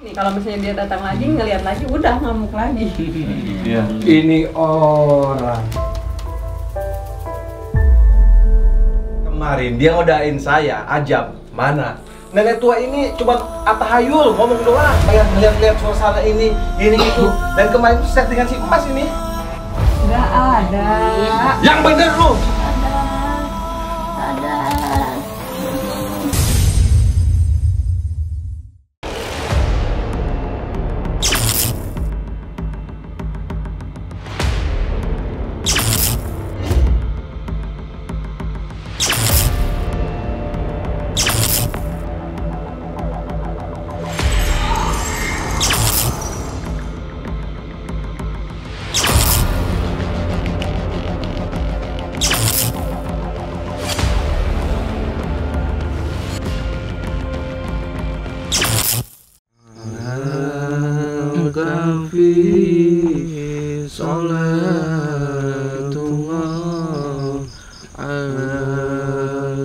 Nih kalau misalnya dia datang lagi, ngelihat lagi, udah ngamuk lagi. Iya. Ini orang. Kemarin dia ngodain saya, Ajab. Mana? Nenek tua ini cuma atahayul, ngomong doang, kayak ngeliat-liat suasana ini itu. Dan kemarin itu settingan si Emas ini. Nggak ada. Yang bener lu. Ada. Kafi salatullah ala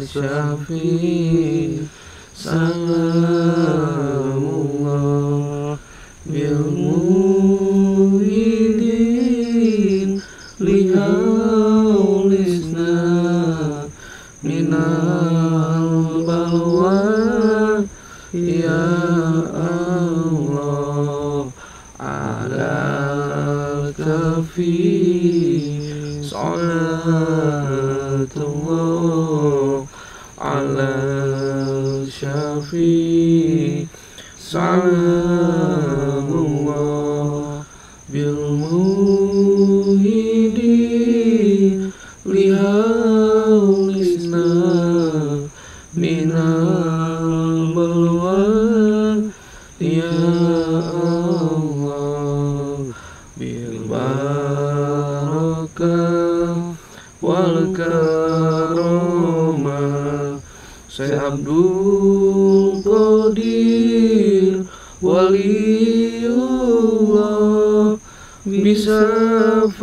syafi salamullah bil muhidin lihaulisna minal balwa ya Allah ala kafi salatullah ala syafi salamullah bil muhidin lihaulisna minal balwa ya Allah bil barakah wal karamah Syekh Abdul Qadir waliullah bisyafaat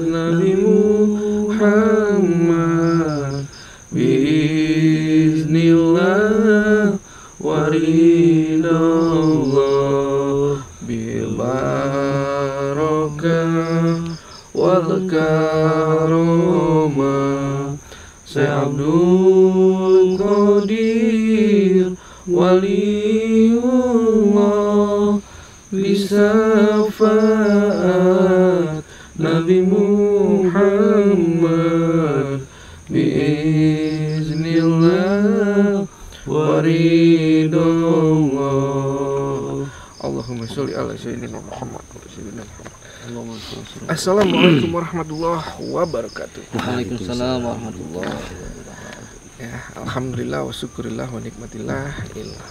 Nabi Muhammad biiznillah waridallah bil barakah wal karamah Syekh Abdul Qadir waliullah bisyafaat Nabi Muhammad biiznillah waridallah. Allahumma sholli ala sayyidina Muhammad wa sayyidina Muhammad. Assalamualaikum warahmatullahi wabarakatuh. Waalaikumsalam warahmatullahi wabarakatuh. Ya, alhamdulillah wa syukurillah wa nikmatillah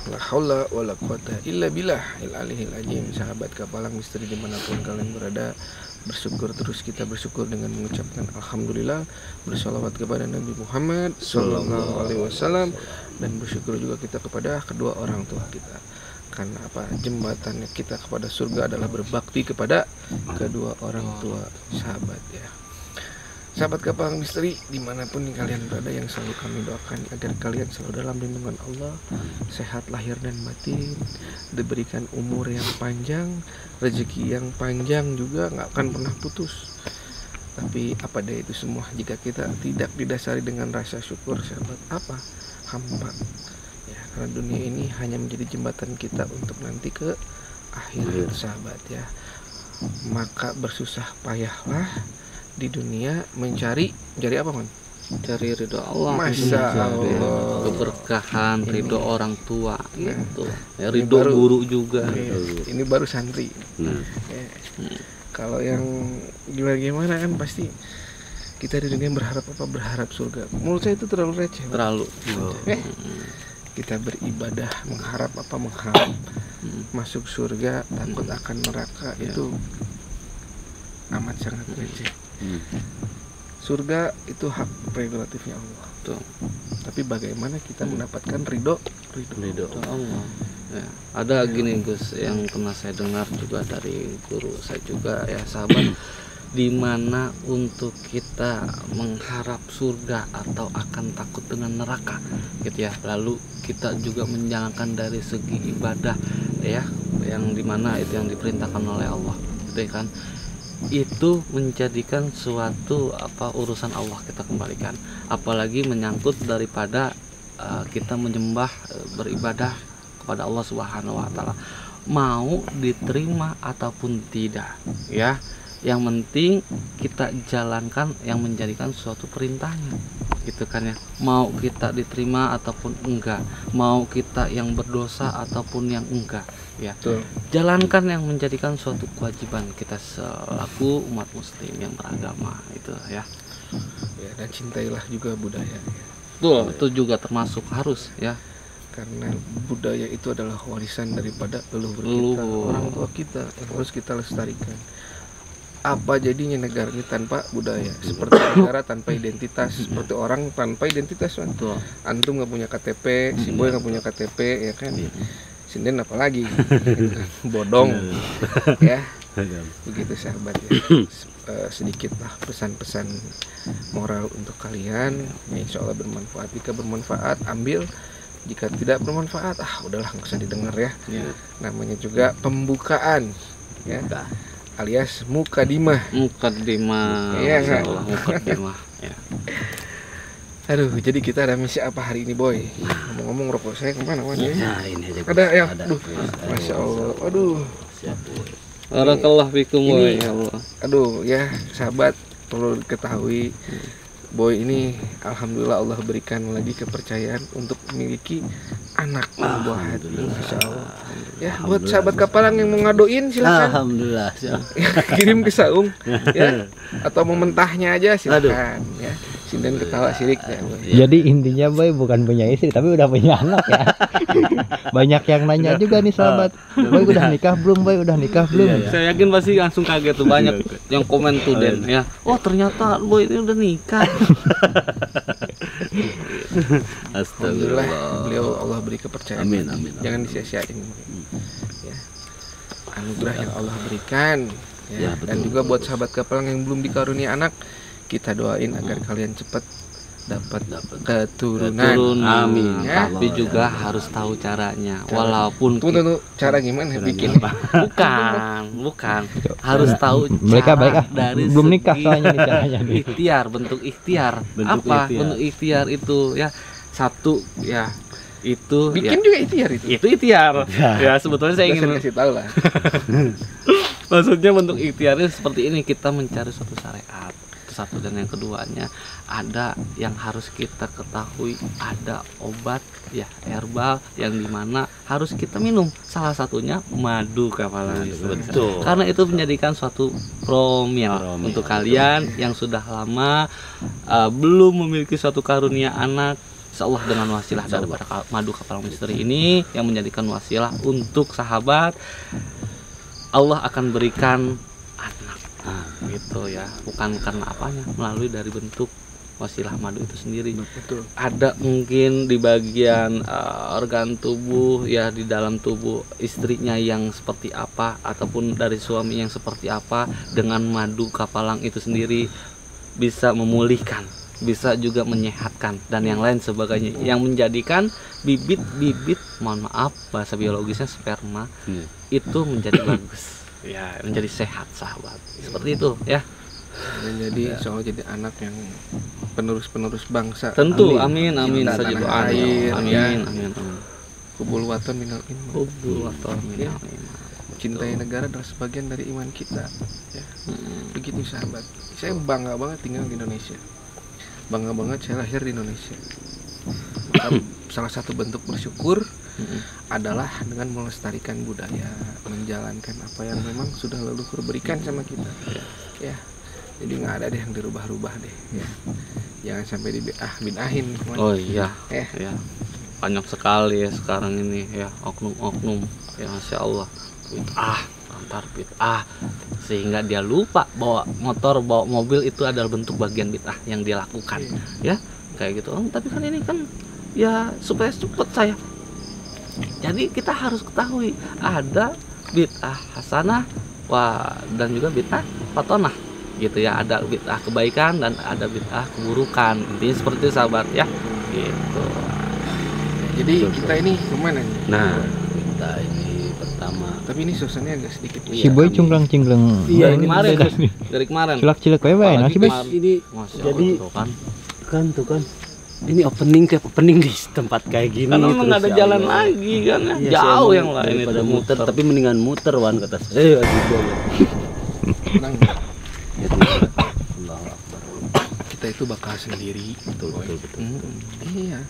la haula wa la quwata illa billah il aliyil azim. Sahabat Kapalang Misteri dimanapun kalian berada, bersyukur terus kita bersyukur dengan mengucapkan alhamdulillah, bersalawat kepada Nabi Muhammad sallallahu alaihi wasallam, dan bersyukur juga kita kepada kedua orang tua kita. Karena apa? Jembatannya kita kepada surga adalah berbakti kepada kedua orang tua sahabat ya. Sahabat Kapalang Misteri dimanapun kalian berada, yang selalu kami doakan agar kalian selalu dalam lindungan Allah, sehat lahir dan batin, diberikan umur yang panjang, rezeki yang panjang juga nggak akan pernah putus. Tapi apa daya itu semua jika kita tidak didasari dengan rasa syukur, sahabat, apa? Hampa. Ya, karena dunia ini hanya menjadi jembatan kita untuk nanti ke akhirat, sahabat ya. Maka bersusah payahlah di dunia mencari apa, man? Cari ridho Allah, Masya Allah, keberkahan, ridho orang tua gitu. Ya, Ini ridho baru- guru juga. Ini baru santri. Ya. Kalau yang gimana kan pasti kita di dunia berharap apa? Berharap surga. Menurut saya itu terlalu receh. Terlalu. Kita beribadah mengharap apa? Mengharap masuk surga, takut akan neraka, itu amat sangat receh. Surga itu hak prerogatifnya Allah. Tuh. Tapi bagaimana kita mendapatkan ridho Allah. Ya, ada gini Gus, yang pernah saya dengar juga dari guru saya juga ya, sahabat. dimana untuk kita mengharap surga atau akan takut dengan neraka gitu ya. Lalu kita juga menjalankan dari segi ibadah ya, yang dimana itu yang diperintahkan oleh Allah gitu ya kan. Itu menjadikan suatu urusan Allah kita kembalikan, apalagi menyangkut daripada kita menyembah, beribadah kepada Allah Subhanahu wa taala, mau diterima ataupun tidak ya. Yang penting kita jalankan yang menjadikan suatu perintahnya gitu kan ya. Mau kita diterima ataupun enggak, mau kita yang berdosa ataupun yang enggak ya. Betul. Jalankan yang menjadikan suatu kewajiban kita selaku umat muslim yang beragama itu ya. Ya, dan cintailah juga budaya. Betul, itu juga termasuk harus ya. Karena budaya itu adalah warisan daripada leluhur kita, Leluhur. orang tua kita, yang harus kita lestarikan. Apa jadinya negara ini tanpa budaya? Seperti negara tanpa identitas, seperti orang tanpa identitas kan? Antum nggak punya KTP, si boy nggak punya KTP, ya kan? Sinden apalagi, bodong, ya. Begitu sahabat ya. Sedikitlah pesan-pesan moral untuk kalian, ya, insya Allah bermanfaat. Jika bermanfaat, ambil. Jika tidak bermanfaat, udahlah nggak usah didengar ya. Namanya juga pembukaan, ya. Alias mukadimah. Iya nggak? Mukadimah ya. Aduh, jadi kita ada misi apa hari ini, boy? Ngomong-ngomong rokok saya kemana ya? Nah, ini aja. Ada ya? Aduh, masya Allah. Aduh, Barakallahu fikum boy. Ini- Ya Allah. aduh ya sahabat, perlu diketahui boy ini alhamdulillah Allah berikan lagi kepercayaan untuk memiliki anak buah hati. Masya Allah. Ya, buat sahabat kapalang yang mau ngadoin silakan. Alhamdulillah. Kirim ke Saung ya, atau mau mentahnya aja silakan ya. Sinden ketawa sirik ya. Boy. Jadi intinya boy bukan punya istri tapi udah punya anak ya. Banyak yang nanya juga nih sahabat, boy udah nikah belum, boy udah nikah belum? Saya yakin pasti langsung kaget tuh, banyak yang komen tuh Den ya. Oh ternyata boy ini udah nikah. Alhamdulillah Astagfirullah. beliau Allah beri kepercayaan. Amin, amin. Jangan disia-siain. Ya. Anugerah yang Allah berikan ya. Ya, betul, Dan juga betul, buat betul. sahabat kapalang yang belum dikaruniai anak, kita doain agar kalian cepat dapat keturunan. Amin. Ya. Tapi juga harus tahu caranya. Walaupun Tunggu, cara gimana bikin? bukan harus tahu Mereka cara baik dari belum nikah segi soalnya nih caranya nih. ikhtiar, bentuk ikhtiar. Bentuk Apa ikhtiar. bentuk ikhtiar itu ya? Satu ya itu Bikin ya, juga ikhtiar itu. itu ikhtiar. Ya sebetulnya saya Saya ingin kasih tahu lah. maksudnya bentuk ikhtiarnya seperti ini, kita mencari suatu syariat. Itu satu, dan yang keduanya ada yang harus kita ketahui, ada obat ya herbal yang dimana harus kita minum, salah satunya madu kapalan. Betul. Karena itu menjadikan suatu promil untuk kalian yang sudah lama belum memiliki suatu karunia anak. Insyaallah dengan wasilah daripada madu kapalang misteri ini yang menjadikan wasilah untuk sahabat, Allah akan berikan anak gitu ya, bukan karena apanya, melalui dari bentuk wasilah madu itu sendiri. Betul. Ada mungkin di bagian organ tubuh ya, di dalam tubuh istrinya yang seperti apa, ataupun dari suami yang seperti apa, dengan madu kapalang itu sendiri bisa memulihkan, bisa juga menyehatkan, dan yang lain sebagainya, yang menjadikan bibit-bibit, mohon maaf bahasa biologisnya sperma, itu menjadi bagus ya, menjadi sehat sahabat, seperti itu ya. Dan jadi soal jadi anak yang penerus bangsa. Tentu, amin amin Cinta saja tanah doa. air, Amin ya. amin amin. Kubul waton minal iman. Hubul waton minal iman. Cintai negara adalah sebagian dari iman kita ya. Begitu sahabat, saya bangga banget tinggal di Indonesia, bangga banget saya lahir di Indonesia. Maka salah satu bentuk bersyukur adalah dengan melestarikan budaya, menjalankan apa yang memang sudah leluhur berikan sama kita ya. Jadi nggak ada deh yang dirubah-rubah deh ya. Jangan sampai binahin. Oh iya Ya. ya, banyak sekali ya sekarang ini ya oknum-oknum ya, masya Allah, bid'ah antar bid'ah, sehingga dia lupa bawa motor, bawa mobil itu adalah bentuk bagian bid'ah yang dia lakukan ya, kayak gitu. Tapi kan ini kan ya supaya cepet saya. Jadi kita harus ketahui ada bid'ah hasanah dan juga bid'ah fatonah gitu ya. Ada bid'ah kebaikan dan ada bid'ah keburukan, intinya seperti itu sahabat ya gitu. Jadi kita ini kemana nih? Nah, kita ini pertama. Tapi ini suasananya agak sedikit. Si boy cunglang-cinglang. Iya, kemarin dari kemarin. Cilak-cilak wae bae nasi boy. Ini Masya jadi Allah, tuh kan. Ini opening di tempat kayak gini. karena memang terus ada ya jalan Allah. lagi kan ya. Iya, Jauh saya yang mau lain daripada itu muter, tapi mendingan muter wan kata saya. Gitu ya. Tenang. Gitu. Allahu Akbar. Kita itu bakal sendiri. Betul. Iya.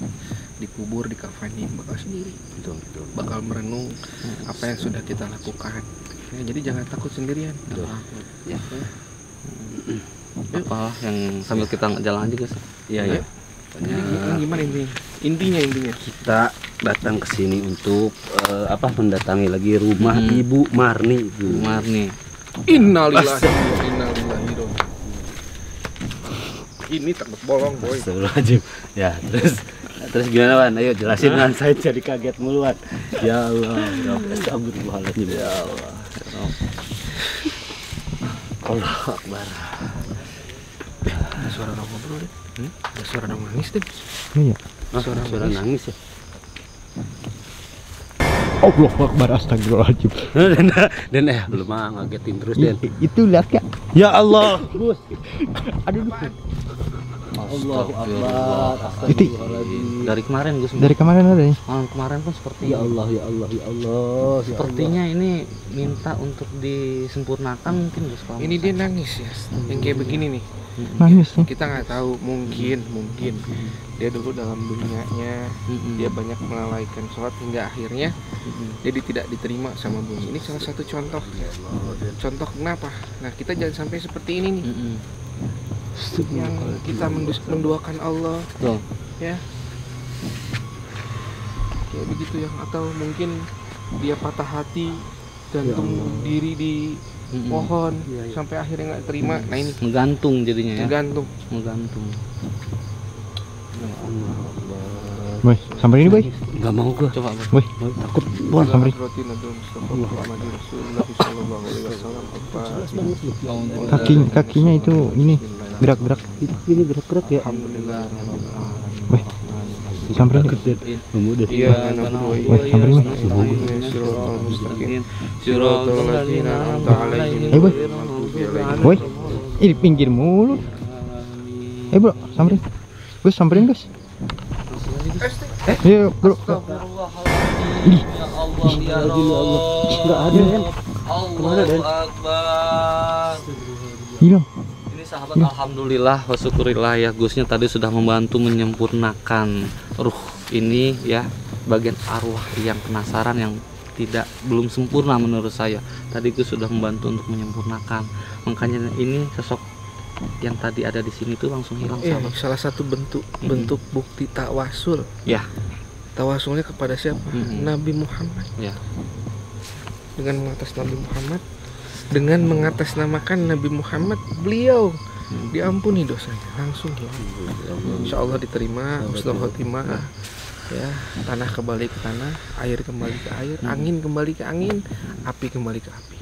Dikubur, dikafanin bakal sendiri. Betul. Bakal merenung apa yang sudah kita lakukan. Ya, jadi jangan takut sendirian. Ya. apa yang sambil kita jalan aja guys. Iya. Jadi gimana intinya? Intinya Kita datang ke sini untuk mendatangi lagi rumah Ibu Marni itu. Marni. Innalillahi wa inna ilaihi raji'un. Ini takut bolong boy. Astagfirullahaladzim. Ya, terus gimana Wan? Ayo jelasin Wan, saya jadi kaget muluan. Ya Allah, astagfirullahaladzim. Ya Allah. Allahu Akbar. Ada suara orang ngobrol deh. Ada suara orang nangis deh. Iya. Suara nangis ya. Allahu Akbar, astagfirullahaladzim. Dan belum ngagetin terus Den. Itu lihat ya. Ya Allah. Gus. Aduh. Allahu Akbar. Astagfirullahaladzim. Dari kemarin Gus. Dari kemarin ada nih. Malam kemarin pun seperti Ya Allah, ya Allah, ya Allah. sepertinya ini minta untuk disempurnakan mungkin Gus. Ini dia nangis ya. Yang kayak begini nih. Nangis nih. Kita nggak tahu, mungkin dia dulu dalam dunianya dia banyak melalaikan sholat hingga akhirnya dia tidak diterima sama bumi. Ini salah satu contoh. Contoh kenapa? Nah, kita jangan sampai seperti ini nih. Yang kita menduakan Allah, Betul. ya kayak begitu ya. Atau mungkin dia patah hati, gantung diri di pohon sampai akhirnya nggak terima. Nah ini Menggantung jadinya ya. tergantung. Menggantung. Boy, samperin ini boy. Enggak mau gua. Coba Bos. Boy, Takut. bon samperin. Kakinya itu ini gerak-gerak. Ini gerak-gerak ya. Alhamdulillah. Boy, samperin. Kemudian. Iya, Boy, samperin boy. Eh boy. Boy, ini pinggir mulu. Bro, samperin. Gus, samperin Gus. Iya bro. Ih, Ya Allah. Enggak ada Den. Kemana Den? Akbar. hilang. Ini sahabat alhamdulillah wa syukurillah ya, Gusnya tadi sudah membantu menyempurnakan ruh ini ya, bagian arwah yang penasaran yang belum sempurna menurut saya. Tadi Gus sudah membantu untuk menyempurnakan. Makanya ini sosok yang tadi ada di sini tuh langsung hilang sahabat. Salah satu bentuk bukti tawasul. Ya. Tawasulnya kepada siapa? Nabi Muhammad. Ya. Dengan mengatas Nabi Muhammad, dengan mengatasnamakan Nabi Muhammad, beliau diampuni dosanya langsung ya. Insya Allah diterima, husnul khotimah. Ya, tanah kembali ke tanah, air kembali ke air, angin kembali ke angin, api kembali ke api.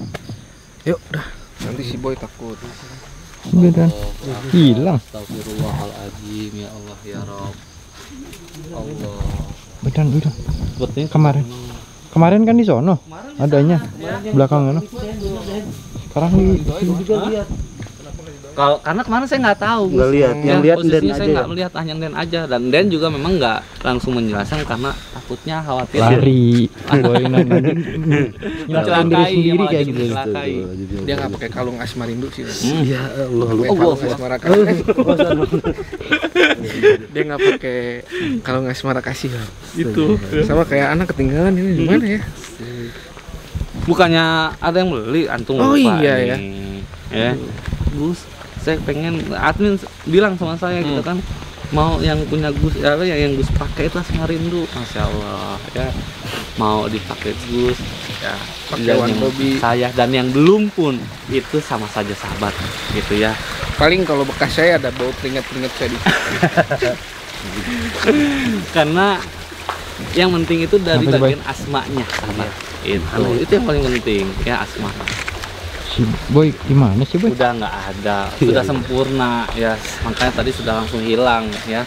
Yuk, dah. Nanti si boy takut. Beneran hilang. Astagfirullahaladzim ya Allah ya Rabb. Allah. Beneran. Sepertinya Kemarin kan di sono adanya belakang sana. Sekarang di juga lihat. karena kemarin saya nggak tahu. Nggak lihat, yang lihat Den posisinya saya aja. nggak melihat, hanya Den aja, dan Den juga memang nggak langsung menjelaskan karena takutnya khawatir lari. Boy nyelakain diri sendiri kayak gitu. Celakai. Dia nggak pakai kalung asmarindu sih. Ya Allah. Pakai kalung asmara kasih. Dia nggak pakai kalung asmara kasih lah. Itu sama kayak anak ketinggalan ini gimana ya? Bukannya ada yang beli, antum Oh lupa iya, nih. Ya. Gus, saya pengen, admin bilang sama saya gitu kan, mau yang punya Gus yang Gus pakai itu asmarindu, Masya Allah ya, mau dipakai Gus ya, Pakai dan Wan yang Bobi. saya dan yang belum pun itu sama saja sahabat gitu ya. Paling kalau bekas saya ada bau keringat-keringat saya di. Karena yang penting itu dari Apa sih, bagian asmanya sahabat. Itu yang paling penting ya, asma. Si Boy gimana sih Boy? Udah nggak ada, sudah sempurna ya, makanya tadi sudah langsung hilang ya.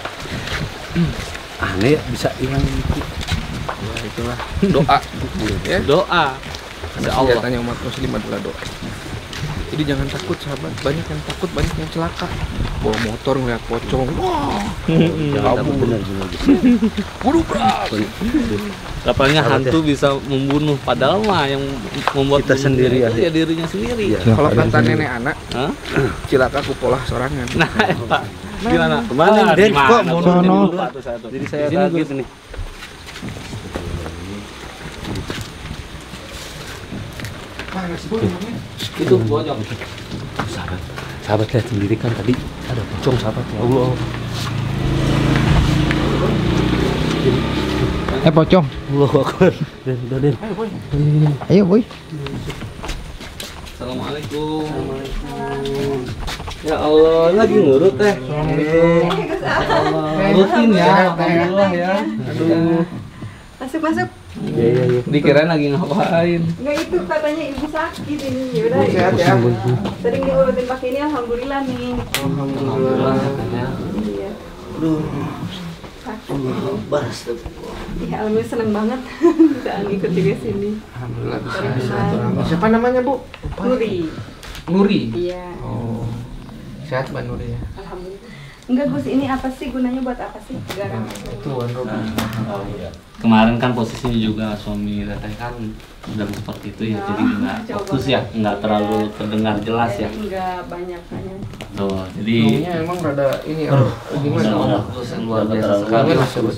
Aneh ya, bisa hilang gitu. Ya itulah doa ya. Doa Karena Allah. senjatanya umat muslim adalah doa. Jadi jangan takut sahabat, banyak yang takut, banyak yang celaka. Bawa motor ngeliat pocong, wah, Jangan takut, benar. buru berat. Katanya hantu bisa membunuh, padahal mah yang membuat Kita sendiri ya. ya dirinya sendiri. Iya. Kalau kata nenek anak, Hah? cilaka kupolah sorangan. Nah, Pak, gimana? Kemana, Ah, Den? gimana? Kok mau Tuh, sono? dulu, Pak, tuh, saya tuh. Jadi saya Di sini, kaget Gus. nih. Mana sih Boy? Itu bojong. Sahabat lihat sendiri kan tadi ada pocong sahabat, ya Allah. Pocong. Allahu Akbar. Den. Ayo Boy. Assalamualaikum. Ya Allah, lagi ngurut teh. Rutin ya, alhamdulillah ya. Aduh, Masuk. Iya. dikirain lagi ngapain? Enggak itu katanya ibu sakit ini. Ya udah. Sehat ya. Sering diurutin pakai ini alhamdulillah nih. Alhamdulillah katanya. Iya. Sakit. Iya, alhamdulillah seneng banget bisa ngikut juga sini. Alhamdulillah bisa Dari sehat. kemarin. Siapa namanya Bu? Nuri. Nuri. Iya. Oh, sehat Mbak Nuri ya. Alhamdulillah. Enggak Gus, ini apa sih gunanya buat apa sih? Garam. Itu Wan Robi. Kemarin kan posisinya juga suami teteh kan sedang seperti itu ya, jadi nggak fokus ya, nggak terlalu terdengar jelas ya. Enggak banyak hanya. Tuh, jadi Ngomongnya emang rada ini ya. Gimana? fokus yang luar biasa sekali. Gimana sobat?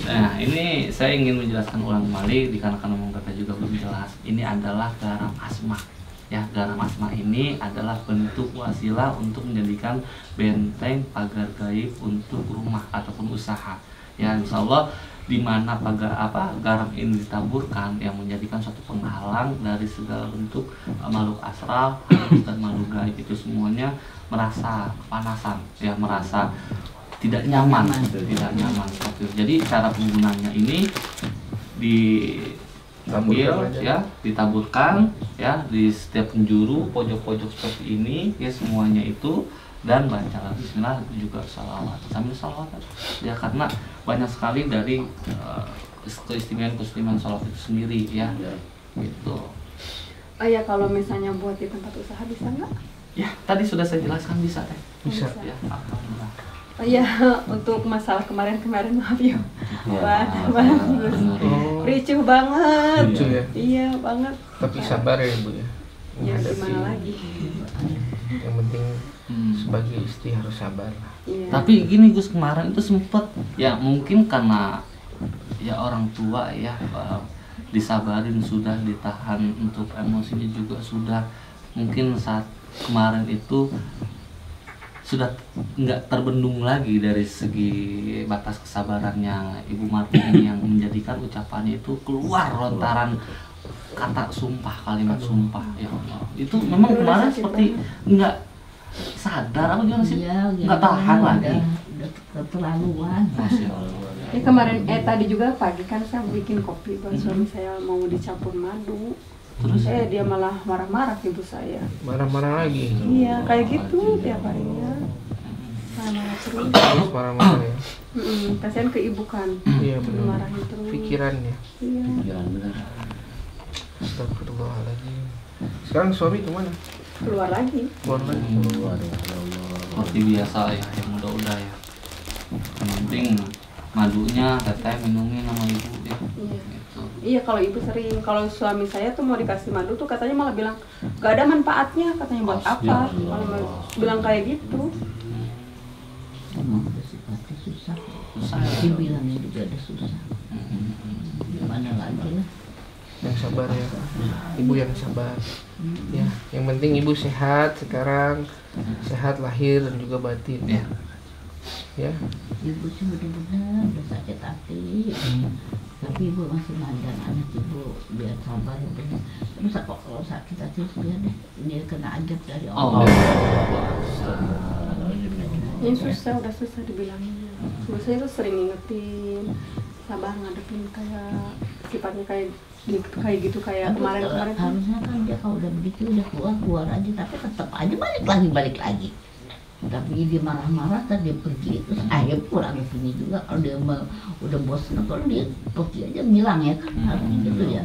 Nah, ini saya ingin menjelaskan ulang kembali dikarenakan omong kata juga belum jelas. Ini adalah garam asma. Ya, garam asma ini adalah bentuk wasilah untuk menjadikan benteng pagar gaib untuk rumah ataupun usaha. Ya, insya Allah di mana garam ini ditaburkan yang menjadikan suatu penghalang dari segala bentuk makhluk astral dan makhluk gaib itu semuanya merasa kepanasan, ya merasa tidak nyaman seperti itu. Jadi cara penggunanya ini diambil ya, ditaburkan ya di setiap penjuru pojok-pojok seperti ini ya, semuanya itu, dan baca bismillah juga salawat sambil salawat ya, karena banyak sekali dari keistimewaan salawat itu sendiri ya gitu. Oh ya, kalau misalnya buat di tempat usaha bisa nggak? Ya, tadi sudah saya jelaskan bisa teh. Bisa. Ya, alhamdulillah. Oh iya, untuk masalah kemarin maaf ya. Wah, Oh, ricuh banget. Ricuh ya? Iya banget. tapi sabar ya Bu ya. Ya Menghadapi. gimana lagi? Yang penting sebagai istri harus sabar. Iya. Tapi gini Gus, kemarin itu sempet ya, mungkin karena ya orang tua ya, disabarin sudah, ditahan untuk emosinya juga sudah, mungkin saat kemarin itu sudah nggak terbendung lagi dari segi batas kesabarannya Ibu Martin ini, yang menjadikan ucapannya itu keluar lontaran kata sumpah, kalimat sumpah ya Allah. Itu memang kemarin seperti nggak sadar apa gimana sih? Iya, Nggak tahan lagi. Udah keterlaluan. Masya Allah. Ya kemarin tadi juga pagi kan saya bikin kopi buat suami saya, mau dicampur madu. Terus Dia malah marah-marah ibu saya. Marah-marah lagi. Iya, kayak gitu tiap harinya. Marah-marah terus. Terus marah-marah ya. Kasihan ke ibu kan. Iya benar. Marahin terus. Pikirannya. Iya. Jangan benar. Astagfirullahaladzim. Sekarang suami kemana? Keluar lagi. Keluar lagi. seperti biasa ya, yang udah ya. Yang penting madunya teteh minumin sama ibu ya. Iya. Gitu. Iya, kalau ibu sering, kalau suami saya tuh mau dikasih madu tuh katanya malah bilang gak ada manfaatnya, katanya buat apa? Kalau bilang kayak gitu. Emang sifatnya susah. Susah ya. Dibilangnya juga ada susah. Gimana lagi lah. Yang sabar ya. Ibu yang sabar. Ya, yang penting ibu sehat sekarang. Sehat lahir dan juga batin. Ya. Ya. Ibu sih benar-benar udah sakit hati. Tapi ibu masih mandang anak ibu biar sabar ya benar. Terus kalau sakit hati biar deh dia kena ajab dari Allah. Ini susah, udah susah dibilangnya. Ibu saya tuh sering ngingetin, sabar ngadepin kayak sifatnya kayak kayak gitu kayak kemarin-kemarin. Harusnya kan dia kalau udah begitu udah keluar aja, tapi tetap aja balik lagi. Tapi dia marah-marah, terus dia pergi, terus akhirnya pulang ke sini juga. Kalau dia udah bosan, kalau dia pergi aja bilang ya kan, harusnya gitu ya.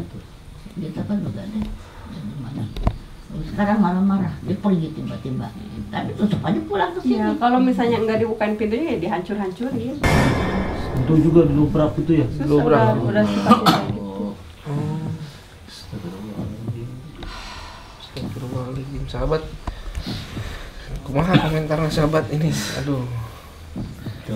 Kita kan juga ada gimana. Sekarang marah-marah, dia pergi tiba-tiba. Tapi tetap aja pulang ke sini. Ya, kalau misalnya nggak dibukain pintunya ya dihancur-hancurin. Itu juga dilubrak itu ya. Susah, udah sifatnya kayak gitu. Astagfirullahaladzim, sahabat. Kumaha komentarnya sahabat ini? Aduh,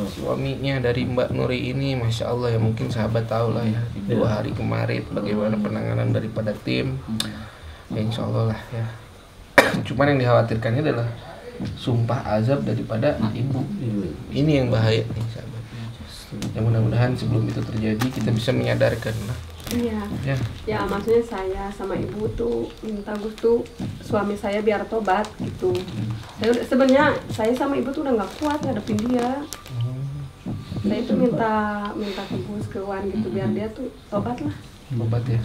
suaminya dari Mbak Nuri ini, masya Allah ya, mungkin sahabat tahu lah ya, di 2 hari kemarin bagaimana penanganan daripada tim. Ya insya Allah lah ya. Cuman yang dikhawatirkannya adalah sumpah azab daripada ibu. Ini yang bahaya nih sahabat. Ya mudah-mudahan sebelum itu terjadi kita bisa menyadarkan lah. Iya. Ya maksudnya saya sama ibu tuh minta tuh suami saya biar tobat gitu. Sebenarnya saya sama ibu tuh udah nggak kuat ngadepin dia. Saya tuh minta ke Gus, ke Wan gitu biar dia tuh tobat lah. Tobat ya.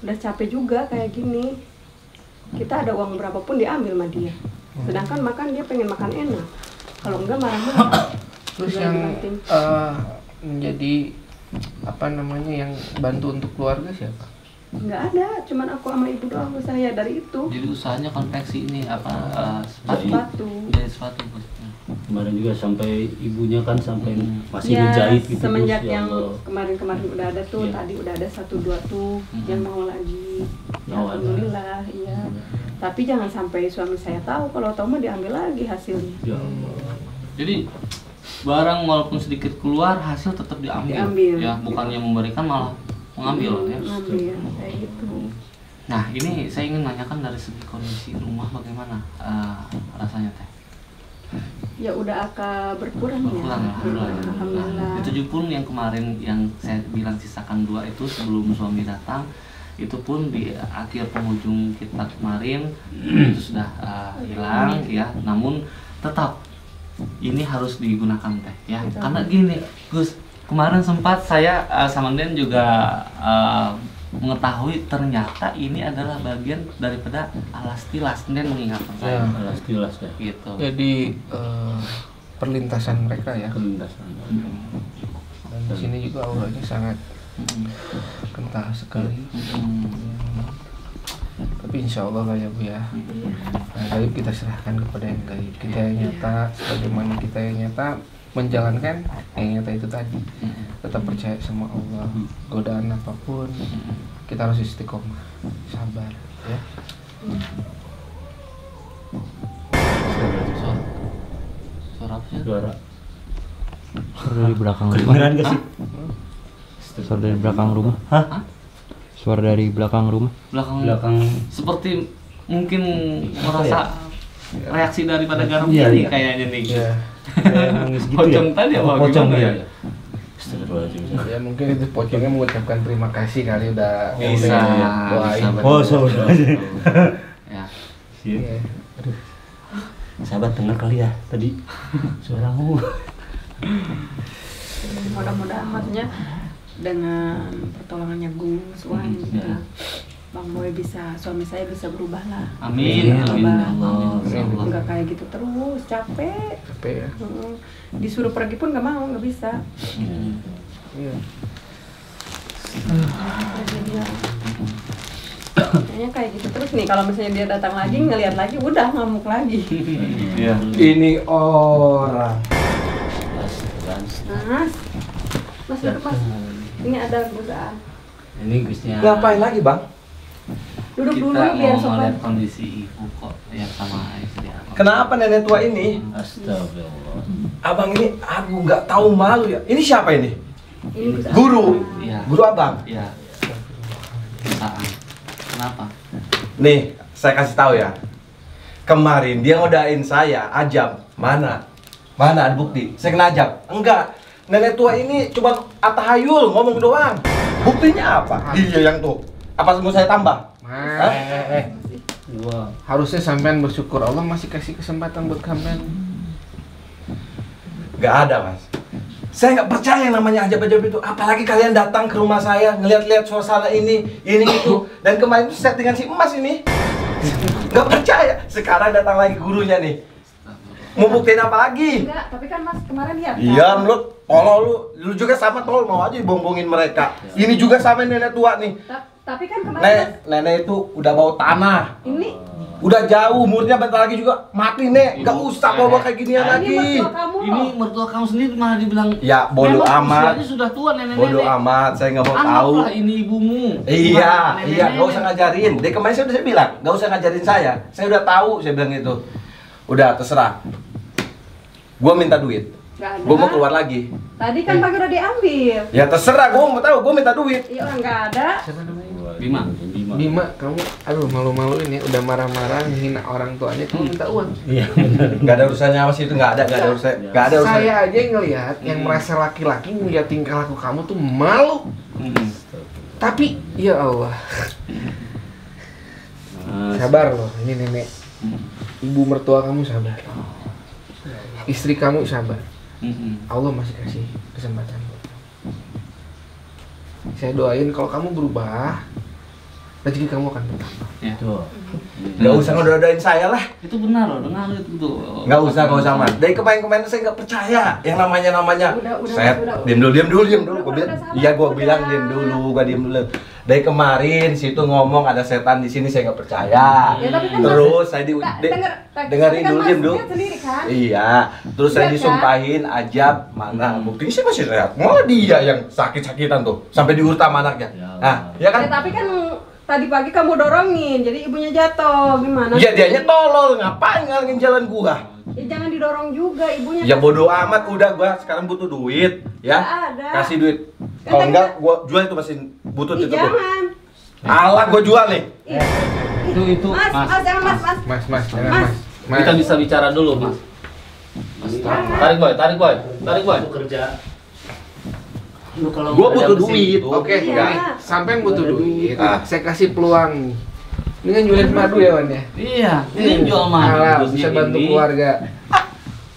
Udah capek juga kayak gini. Kita ada uang berapapun diambil sama dia. Sedangkan makan dia pengen makan enak. Kalau enggak marah-marah. Terus yang menjadi apa namanya yang bantu untuk keluarga siapa? Nggak ada, cuman aku sama ibu doang saya dari itu. Jadi usahanya konveksi ini apa sepatu. Jahit sepatu Gus. Kemarin juga sampai ibunya kan sampai masih Ya, menjahit gitu. semenjak Gus, ya yang Allah. kemarin udah ada tuh, tadi udah ada 1-2 tuh yang mau lagi. Ya, alhamdulillah, iya. Tapi jangan sampai suami saya tahu, kalau tahu mah diambil lagi hasilnya. Ya Allah. Jadi barang walaupun sedikit keluar hasil tetap diambil. Ya, bukannya memberikan malah mengambil ya. Mengambil kayak gitu. Nah, ini saya ingin nanyakan dari segi kondisi rumah bagaimana rasanya teh? Ya udah agak berkurang ya. Alhamdulillah. Nah, itu pun yang kemarin yang saya bilang sisakan 2 itu sebelum suami datang, itu pun di akhir penghujung kita kemarin itu sudah hilang ya. Namun tetap ini harus digunakan teh ya. Karena gini Gus, kemarin sempat saya sama Den juga mengetahui ternyata ini adalah bagian daripada alas tilas. Den mengingatkan saya Alas tilas ya. gitu. Jadi perlintasan mereka ya. Kelindasan. Dan di sini juga auranya sangat kental sekali. Tapi insya Allah lah ya Bu ya. Nah, gaib kita serahkan kepada yang gaib. Kita yang nyata, sebagaimana kita yang nyata menjalankan yang nyata itu tadi. Tetap percaya sama Allah. Godaan apapun kita harus istiqomah, sabar ya. Suara apa sih? Suara. Suara dari belakang rumah. Kedengeran gak sih? Suara dari belakang rumah. Hah? Suara dari belakang rumah. Belakang seperti mungkin merasa reaksi daripada garam Iya, ini iya. kayaknya nih. Iya. Kayak nangis gitu Pocong ya. tadi apa Pocong gimana ya. ya? Astagfirullahaladzim. Ya mungkin itu pocongnya mengucapkan terima kasih kali udah Bisa, doain. bisa. Oh, sahabat. Ya. Iya. Sahabat dengar kali ya tadi suaramu. Mudah-mudahan maksudnya dengan pertolongannya Gus Wan gitu. Bang Boy bisa, suami saya bisa berubah lah. Amin. Amin. Berubah. Ya Allah. Enggak kayak gitu terus, capek. Capek ya. Disuruh pergi pun nggak mau, nggak bisa. Iya. Kayaknya kayak gitu terus nih, kalau misalnya dia datang lagi ngelihat lagi udah ngamuk lagi. Iya. Ini orang. Mas duduk Mas, ini ada godaan. Ini Gusnya. Ngapain lagi bang? Duduk Kita dulu mau biar sopan. melihat kondisi ibu kok ya sama istri aku. Kenapa nenek tua ini? Astagfirullah. Abang ini, aku nggak tahu malu ya. Ini siapa ini? Ini Gus Guru. Iya. Guru abang. Iya. Kenapa? Nih, saya kasih tahu ya. Kemarin dia ngodain saya, ajab. Mana? Mana ada bukti? Saya kena ajab. Enggak. Nenek tua ini cuma atahayul, ngomong doang. Buktinya apa? Dia yang tuh. Apa mau saya tambah? Hah? Wah. Harusnya sampean bersyukur Allah masih kasih kesempatan buat sampean. Nggak ada mas. Saya nggak percaya yang namanya ajab-ajab itu. Apalagi kalian datang ke rumah saya, ngeliat-liat suasana ini itu. Dan kemarin itu settingan si emas ini. Nggak percaya. Sekarang datang lagi gurunya nih. Mau buktiin apa lagi? Enggak, tapi kan Mas kemarin lihat kan? Iya, lu juga sama tolol, mau aja bombongin mereka. Ini juga sama nenek tua nih. Tapi kan kemarin Nenek itu udah bau tanah. ini Udah jauh, umurnya bentar lagi juga mati, Nek. Gak usah bawa kayak ginian lagi. mertua kamu Ini mertua kamu sendiri malah dibilang Ya, bodoh memang amat. usianya sudah tua nenek-nenek. Bodoh amat, saya nggak mau tahu. Anggaplah ini ibumu. Iya, Bukan iya, nenek-nenek. gak usah ngajarin. Dari kemarin saya udah bilang, gak usah ngajarin saya. Saya udah tahu, saya bilang gitu. Udah, terserah. Gua minta duit. Nggak ada. Gua mau keluar lagi. Tadi kan pagi udah diambil. Ya terserah, gua mau tahu. Gua minta duit. Iya orang nggak ada. Siapa namanya? Bima. Bima, kamu aduh malu-maluin ya, udah marah-marah menghina orang tuanya, kamu minta uang. Gak ada urusannya sama situ, gak ada urusan. Gak ada urusan. Saya aja yang ngelihat yang merasa laki-laki ngeliat tingkah laku kamu tuh malu. Tapi ya Allah, sabar loh, ini nenek. Ibu mertua kamu sabar. Istri kamu sabar. Allah masih kasih kesempatan buat kamu. Saya doain kalau kamu berubah, rezeki kamu akan bertambah. Ya. Gak usah ngododain saya lah. Itu benar loh, dengar itu tuh. Gak usah Mas. Dari kemarin-kemarin saya nggak percaya yang namanya. Udah, Saya udah. diam dulu. Gua bilang, Udah, sabar, iya gua udah. bilang diam dulu. Dari kemarin situ ngomong ada setan di sini, saya nggak percaya. Ya, tapi kan Terus Mas- saya tapi dengerin kan dulu, Mas diam dulu. lihat sendiri kan? Iya. Terus saya Lihat kan? disumpahin ajab mana buktinya sih masih sehat. Malah dia yang sakit-sakitan tuh sampai diurut sama anaknya. Nah, ya kan? Ya, tapi kan tadi pagi kamu dorongin, jadi ibunya jatuh. Gimana? Iya, dianya tolol, ngapain ngalangin jalan gua? Ya jangan didorong juga ibunya. Ya bodo amat, udah gua sekarang butuh duit, ya. Nggak ada. Kasih duit. Kan Kalau tadi enggak kan- gua jual itu mesin butut Ih, itu gua. jangan. Alah gua jual nih. Itu Mas, jangan mas. Mas, jangan Mas. mas. Kita bisa bicara dulu, Mas. Tarik boy. Kerja. Lu kalau Gua nggak ada butuh mesin duit. itu, Oke, Iya. Kak. Sampai butuh duit. Ah. Saya kasih peluang nih. Ini kan jualin madu ya, Wan ya? Iya, ini jual Halal, madu. bisa bantu Ini. keluarga.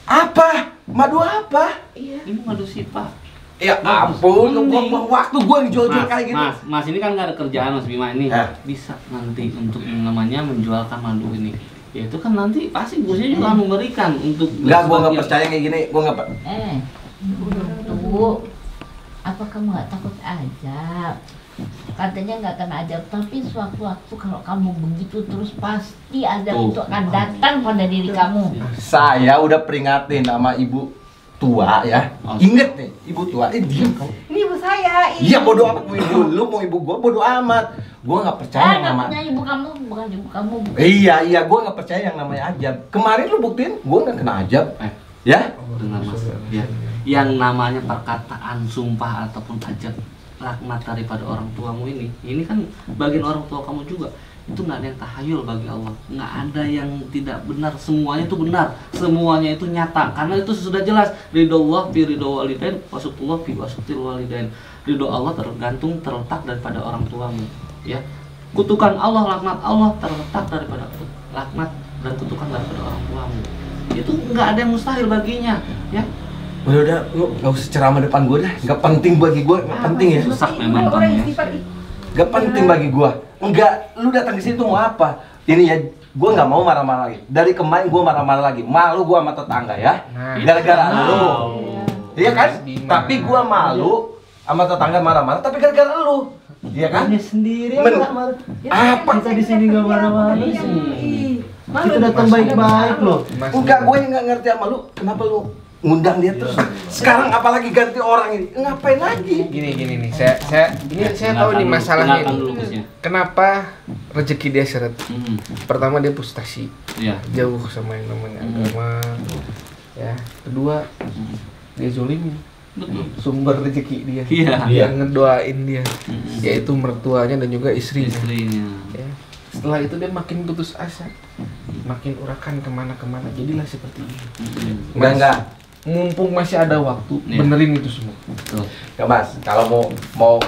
Apa? Madu apa? Ini madu sifat. Ya ampun, lu Mending. buang waktu gua jual-jual kayak gitu. Mas, ini kan nggak ada kerjaan Mas Bima ini. Eh. Bisa nanti untuk yang namanya menjualkan madu ini. Ya itu kan nanti pasti bosnya juga akan memberikan untuk. Enggak, gua nggak sebagian. percaya kayak gini. Gua nggak Tuh, apa kamu nggak takut ajab? Katanya nggak akan ajab, tapi suatu-waktu kalau kamu begitu terus pasti ajab Tuh. itu akan datang pada diri kamu. Saya udah peringatin sama ibu tua ya. Ingat nih, ibu tua. Diam kamu. Ini ibu saya. Iya bodo amat mau ibu lu mau ibu gua bodo amat. Gua nggak percaya Nggak sama. punya ibu kamu, bukan ibu kamu. Iya, gua nggak percaya yang namanya ajab. Kemarin lu buktiin gua nggak kena ajab. Ya? Dengar Mas, ya. Yang namanya perkataan sumpah ataupun ajab laknat daripada orang tuamu ini kan bagian orang tua kamu juga. Itu nggak ada yang tahayul bagi Allah, nggak ada yang tidak benar, semuanya itu benar, semuanya itu nyata karena itu sudah jelas ridho Allah fi ridho walidain wasutullah fi wasutil walidain. Ridho Allah tergantung terletak daripada orang tuamu, ya. Kutukan Allah, laknat Allah terletak daripada laknat dan kutukan daripada orang tuamu. Itu nggak ada yang mustahil baginya, ya. Udah, lu nggak usah ceramah depan gua dah. Nggak penting bagi gua, nggak penting ya. Susah memang Orang kamu. istighfar. Gak penting bagi gua. Enggak, lu datang ke sini tuh mau apa? Ini ya, gua nggak mau marah-marah lagi. Dari kemarin gua marah-marah lagi. Malu gua sama tetangga ya. Nah. Gara-gara lu. Iya kan? Gimana? Tapi gua malu sama tetangga marah-marah, tapi gara-gara lu. Iya kan? sendiri Men- Ya, Apa? Kita di sini nggak marah-marah Iya, sih. malu. Kita datang baik-baik loh. Mas, Enggak, gue yang nggak ngerti sama lu. Kenapa lu ngundang dia terus? Sekarang apalagi ganti orang ini? Ngapain lagi? Gini nih. Saya tahu nih masalahnya Dengarkan ini. dulu Gusnya. Kenapa rezeki dia seret? Hmm, Pertama dia frustasi, iya. jauh sama yang namanya agama. Ya, kedua dia zolimin Betul. sumber rezeki dia. Iya. Yang ngedoain dia, Mm-mm. yaitu mertuanya dan juga istrinya. Istrinya. Ya. Setelah itu dia makin putus asa, makin urakan kemana-kemana. Jadilah seperti ini. Enggak. Mumpung masih ada waktu, Iya. benerin itu semua. Betul. Enggak, Mas. Kalau mau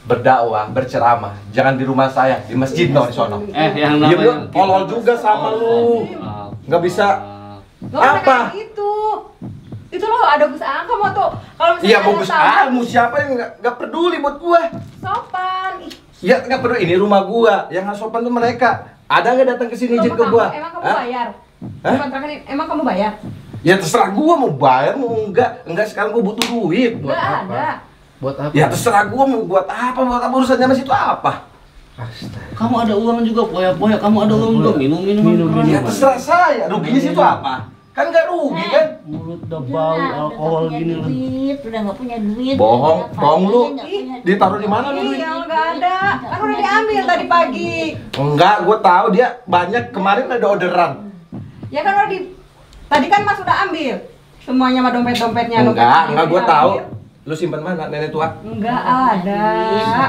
berdakwah, berceramah, jangan di rumah saya, di masjid dong di sono. Yang Dia namanya bilang, tolol juga sama lu. Nggak bisa. Nggak usah Apa? kayak gitu. Itu loh ada Gus Aang kamu tuh. Kalau misalnya Iya, ada Gus tamu, Aang, mau siapa yang nggak peduli buat gua. sopan. Ih, Ya nggak peduli, ini rumah gua. Yang nggak sopan tuh mereka. Ada nggak datang ke sini izin ke gua? Emang kamu Hah? bayar? Hah? Kontrakan ini, emang kamu bayar? Ya terserah gua mau bayar mau enggak. Enggak, sekarang gua butuh duit. Enggak apa? ada. Buat apa? Ya terserah gua mau buat apa urusannya sama situ apa? Astaga. Kamu ada uang juga, poya-poya. Kamu ada uang juga, minum. Ya terserah saya, ruginya situ apa? Kan nggak rugi kan? Mulut udah bau alkohol gini loh. Udah nggak punya duit. Bohong, udah bohong lu. nggak punya duit. Ditaruh di mana lu? Iya, enggak ada. Kan udah diambil tadi pagi. Enggak, gua tahu dia banyak kemarin ada orderan. Ya kan udah di tadi kan Mas udah ambil. Semuanya mah dompet-dompetnya. Enggak, gua tahu. diambil. Lu simpen mana nenek tua? Enggak ada.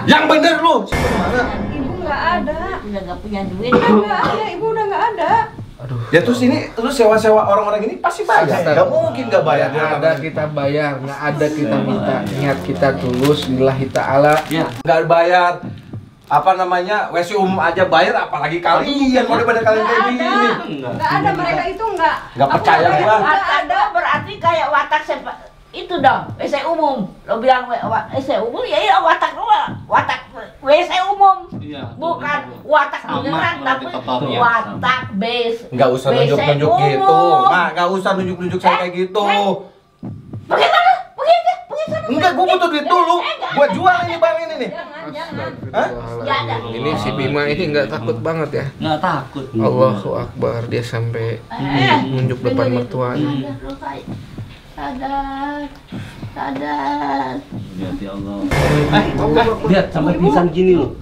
Yang bener lu, simpen mana? Ibu enggak ada. Udah nggak punya duit. Enggak ada, ibu udah enggak ada. Aduh. Ya terus ini lu sewa-sewa orang-orang ini pasti bayar. Astaga. Gak mungkin gak bayar. Nggak ada kita bayar, nggak ada kita minta. Niat kita tulus, lillahi ta'ala. Ya, Gak bayar. Apa namanya? WC umum aja bayar, apalagi kalian. Mau daripada kalian kayak Enggak gini. ada. Enggak ada mereka itu enggak. Nggak percaya gua. Enggak Watak ada. berarti kayak watak itu dong, WC umum. Lo bilang WC umum ya iya watak doang. Watak WC umum. Iya, Bukan betul. watak Sama, beneran berarti tapi tetapnya. watak base. Nggak usah WC nunjuk-nunjuk umum. gitu. Mak, nggak usah nunjuk-nunjuk saya kayak gitu. Bagaimana? Begitu sana. Enggak, gua butuh duit dulu. Gua jual ini barang ini nih. Jangan. Astagfirullahaladzim. Ini si Bima ini nggak takut banget ya. nggak takut. Allahu Akbar, dia sampai nunjuk depan mertuanya. Sadar. Sadar. Lihat ya Allah. Lihat sampai pingsan gini loh.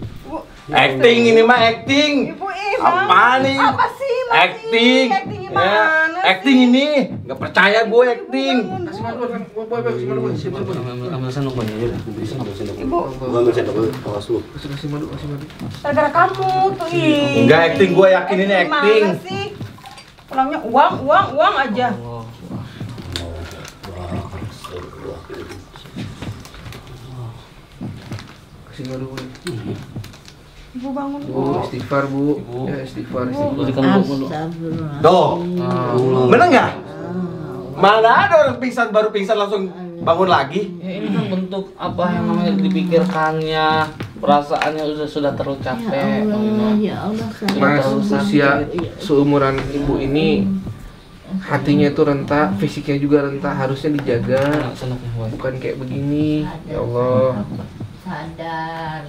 Acting ini mah acting. Ibu Im. Apa nih? Apa sih? Mas? Acting. Acting Ya, gimana sih? acting ini. Nggak percaya gue acting. Kasih madu, boy, kasih madu, kasih madu. Ambil sendok Bang, ya udah. Ambil sendok. Ibu, Gua ambil sendok, awas lu. Kasih madu, kasih madu. gara-gara kamu tuh ih. Enggak acting, gue yakin ini acting. Gimana sih? Pulangnya uang aja. Kasih madu, boy. Ibu bangun. Bu, istighfar, Bu. Ya, istighfar, istighfar. Berikan dulu. Astagfirullah. Tuh, Allah. bener nggak? Mana ada orang pingsan baru pingsan langsung bangun lagi? Ya ini kan bentuk apa yang namanya dipikirkannya, perasaannya sudah terlalu Ya capek. Allah, ya Allah. Mas, saya usia seumuran ibu ini hatinya itu renta, fisiknya juga renta, harusnya dijaga. Sendoknya, Boy. Bukan kayak begini. Ya Allah. sadar.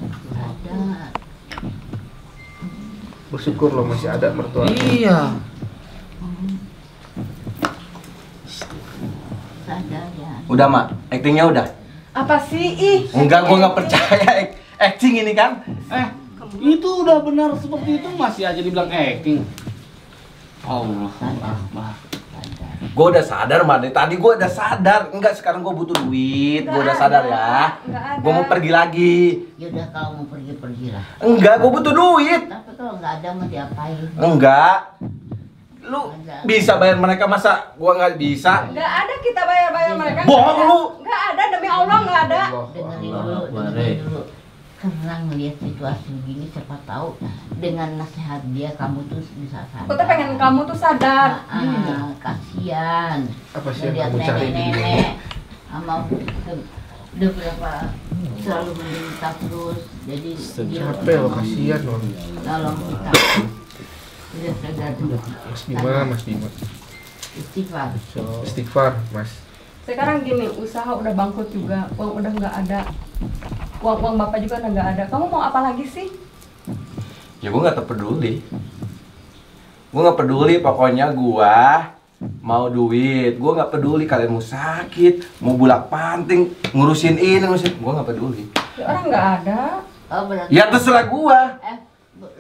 Bersyukur loh masih ada mertua. Iya. Sadar ya. Udah mak, actingnya udah. Apa sih? Ih. Enggak, gue nggak percaya acting ini kan. Itu udah benar seperti itu masih aja dibilang acting. Allah Akbar. Gue udah sadar mak, dari tadi gue udah sadar. Enggak, sekarang gue butuh duit. Gue udah sadar ya. Nggak ada. Gue mau pergi lagi. Ya udah kalau mau pergi lah. Enggak, gue butuh duit. Tapi kalau nggak ada mau diapain? Enggak. Lu bisa bayar mereka, masa gua nggak bisa? Nggak ada kita bayar mereka. Bohong lu. Nggak ada, demi Allah nggak ada. Dengerin dulu. Karena ngelihat situasi begini siapa tahu dengan nasihat dia kamu tuh bisa sadar. Aku tuh pengen kamu tuh sadar. Kasihan. Apa sih yang Ngeliat kamu cari di nenek-nenek sama udah berapa selalu menderita terus. Jadi dia Capek loh, kasihan loh. tolong kita. Udah sadar dulu. Mas Bima. Istighfar. Istighfar, Mas. Sekarang gini, usaha udah bangkrut juga, uang udah nggak ada. Uang bapak juga udah nggak ada. Kamu mau apa lagi sih? Ya gua nggak peduli. Gua nggak peduli, pokoknya gua mau duit. Gua nggak peduli kalian mau sakit, mau bulak panting, ngurusin ini, ngurusin. Gua nggak peduli. Ya orang nggak ada. Oh berarti. Ya terserah gua.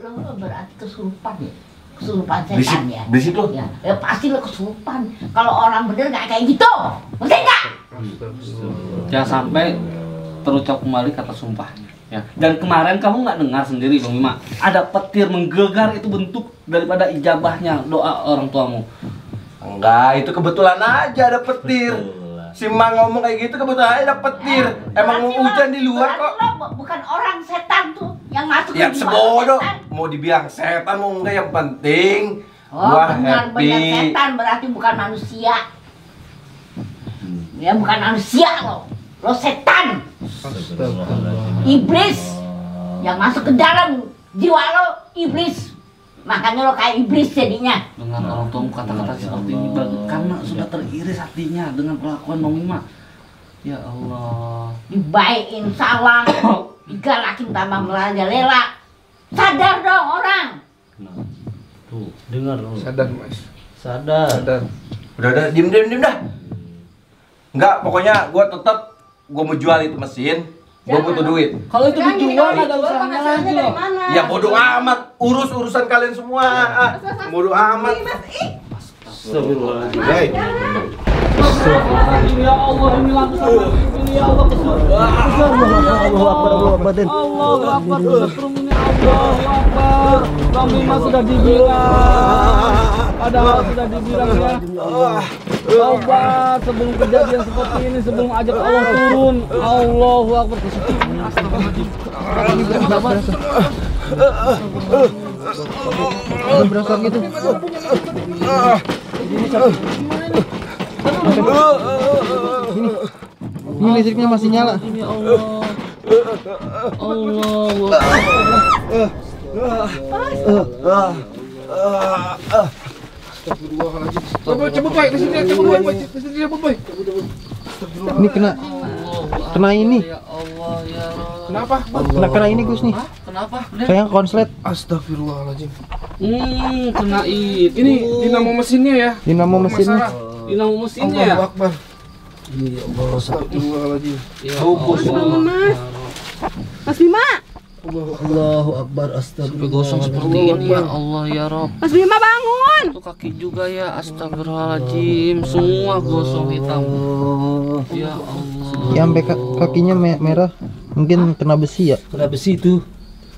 Lo berarti kesurupan ya? Kesurupan Berisik, setan ya? berisik lo. Ya, pasti lo kesurupan. Kalau orang bener nggak kayak gitu, ngerti nggak? Jangan sampai terucap kembali kata sumpahnya. Ya. Dan kemarin kamu nggak dengar sendiri Bang Bima, ada petir menggegar, itu bentuk daripada ijabahnya doa orang tuamu. Enggak, itu kebetulan aja ada petir. Si Mang ngomong kayak gitu kebetulan aja ada petir. Emang mau Berarti hujan di luar berarti kok. lo bukan orang setan tuh yang masuk Ya ke jiwa sebodoh. setan. Mau dibilang setan mau enggak, yang penting Oh gua benar-benar happy. setan berarti bukan manusia. Ya bukan manusia lo setan, iblis yang masuk ke dalam jiwa lo, iblis. Makanya lo kayak iblis jadinya. Dengan orang tua kata-kata seperti ini karena sudah teriris hatinya dengan perlakuan Bang Bima. Ya Allah. Dibaikin salah, digalakin tambah merajalela. Sadar dong orang. Nah, tuh dengar dong. Sadar Mas. Sadar. Udah, diem dah. Enggak, pokoknya gua tetap mau jual itu mesin. Gua butuh duit. Kalau itu Sekarang gini, dijual kalau ada dijual, usahanya penghasilannya lagi dari loh. mana? Ya bodoh amat, urusan kalian semua. Bodoh amat. Astagfirullahaladzim. Hei. Ya Allah, ini langsung ini ya Allah. Allahu Akbar, Allahu Akbar. Allahu Akbar, ini Allahu Akbar. Bang Bima sudah dibilang, padahal sudah dibilang ya. Taubat sebelum kejadian seperti ini, sebelum ajak Allah turun. Allahu Akbar. Ada berasa gitu. Ini listriknya masih nyala. Ini Allah. Allahu Akbar. Astagfirullahaladzim. Cabut baik di sini, cabut baik. Di sini cabut baik. Ini kena ini. Ya Allah ya Rabb. Kenapa? Kena ini Gus nih. Kenapa? Kayak konslet. Astagfirullahaladzim. Kena itu. Ini dinamo mesinnya ya. Dinamo mesinnya. Masalah. dinamo mesinnya ya. Allahu Akbar. Ya Allah, astagfirullahaladzim. Ya Allah. Mas Bima, Allahu Akbar. Sampai gosong seperti ini ya Allah ya Rob. Mas Bima bangun. Tuh kaki juga ya, astagfirullahaladzim. Semua gosong hitam. Ya Allah. Ya sampai kakinya merah. Mungkin kena besi ya. Kena besi itu.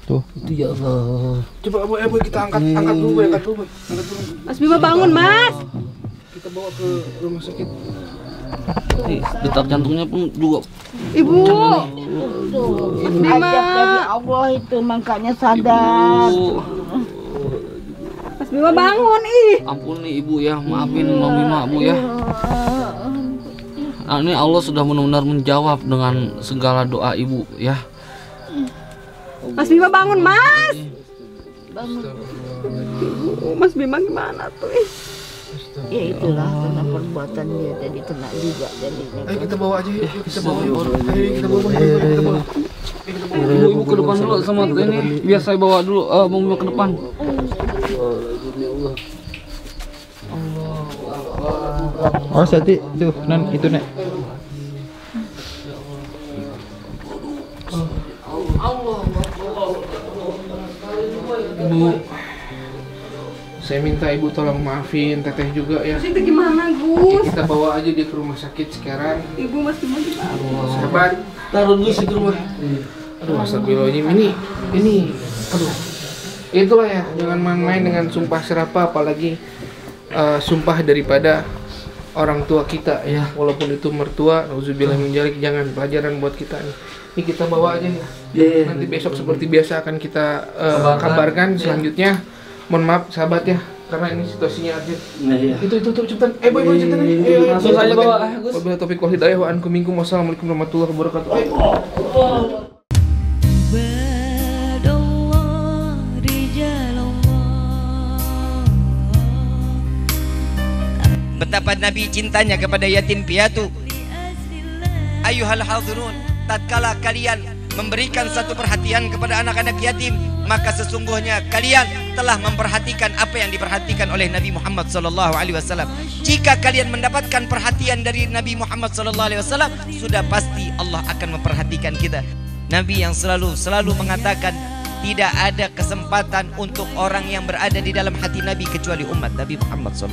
Tuh. Itu ya Allah. Coba boy kita angkat dulu boy, angkat dulu boy. Angkat dulu. Mas Bima bangun, Mas. Kita bawa ke rumah sakit. Detak jantungnya pun juga. Ibu. Ajab dari Allah itu, makanya sadar. Ibu. Mas Bima bangun, ih. Ampuni ibu ya, maafin Bang Bima bu ya. Nah, ini Allah sudah benar-benar menjawab dengan segala doa ibu ya. Mas Bima bangun, Mas. Mas Bima gimana tuh? Ih. Ya itulah karena perbuatan dia tadi kena juga jadinya. Ayo kita bawa aja yuk, kita bawa yuk. Ayo kita bawa, kita bawa. Ibu ke depan dulu sama ini, biar saya bawa dulu Bang Bima ke depan. Oh, Sati tuh, nan itu nek. Ibu, saya minta ibu tolong maafin teteh juga ya. Itu gimana, Gus? Kita bawa aja dia ke rumah sakit sekarang. Ibu Mas Bima gimana? Sahabat, taruh dulu sih ke rumah. Aduh, astagfirullahaladzim, ini, aduh. Itulah ya, jangan main-main dengan sumpah serapah, apalagi sumpah daripada orang tua kita ya, walaupun itu mertua. Nauzubillah min dzalik, jangan, pelajaran buat kita nih. Ini kita bawa aja ya. Nanti besok seperti biasa akan kita kabarkan selanjutnya. Mohon maaf sahabat ya, karena ini situasinya urgent. Itu cepetan. Boy cepetan. Langsung saja bawa, Gus. Wabillahi taufiq wal hidayah wa ankum minkum. Wassalamualaikum warahmatullahi wabarakatuh. Betapa Nabi cintanya kepada yatim piatu. Ayuhal hadirun, tatkala kalian memberikan satu perhatian kepada anak-anak yatim, maka sesungguhnya kalian telah memperhatikan apa yang diperhatikan oleh Nabi Muhammad SAW. Jika kalian mendapatkan perhatian dari Nabi Muhammad SAW, sudah pasti Allah akan memperhatikan kita. Nabi yang selalu mengatakan, tidak ada kesempatan untuk orang yang berada di dalam hati Nabi kecuali umat Nabi Muhammad SAW.